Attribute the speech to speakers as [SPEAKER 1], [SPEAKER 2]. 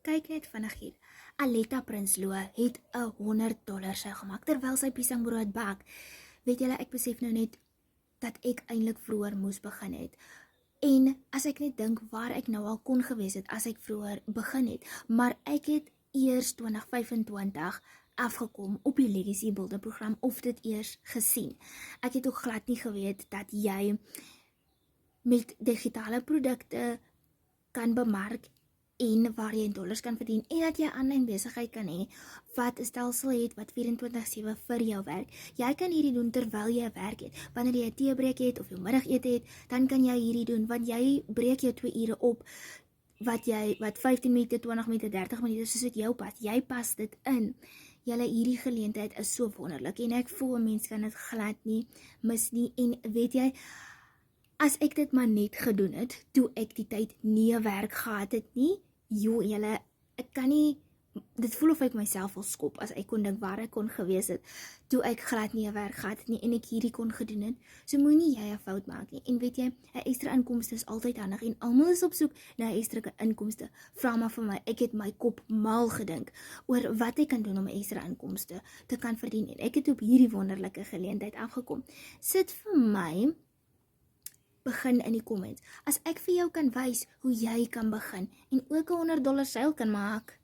[SPEAKER 1] Kyk net vinnig hier. Aletta Prinsloo het $100 sy gemaak, terwyl sy piesangbrood bak. Weet julle, ek besef nou net, dat ek eintlik vroeër moes begin het. En as ek net dink waar ek nou al kon gewees het, as ek vroeër begin het, maar ek het eers 2025 afgekom op die Legacy Builder program, of dit eers gesien. Ek het ook glad nie geweet dat jy met digitale produkte kan bemark en waar jy in dollars kan verdien en dat jy aanlyn besigheid kan hê wat 'n stelsel het wat 24/7 vir jou werk. Jy kan hierdie doen terwyl jy werk het. Wanneer jy 'n teebreek het of jou middagete het, dan kan jy hierdie doen want jy breek jou 2 ure op wat 15 minute, 20 minute, 30 minute soos dit jou pas. Jy pas dit in. Julle, hierdie geleentheid is so wonderlik en ek voel 'n mens kan dit glad nie mis nie. En weet jy, as ek dit maar net gedoen het, toe ek die tyd nie 'n werk gehad het nie, julle, ek kan nie, dit voel of ek myself wil skop, as ek kon dink waar ek kon gewees het, toe ek glad nie 'n werk gehad het nie, en ek hierdie kon gedoen het, so moenie jy 'n fout maak nie, en weet jy, 'n ekstra inkomste is altyd handig, en almal is op soek na 'n ekstra inkomste, vra maar vir my, ek het my kop mal gedink, oor wat ek kan doen om 'n ekstra inkomste te kan verdien, en ek het op hierdie wonderlike geleentheid afgekom. Sit vir my, begin in die comments, as ek vir jou kan wys hoe jy kan begin, en ook $100 seil kan maak.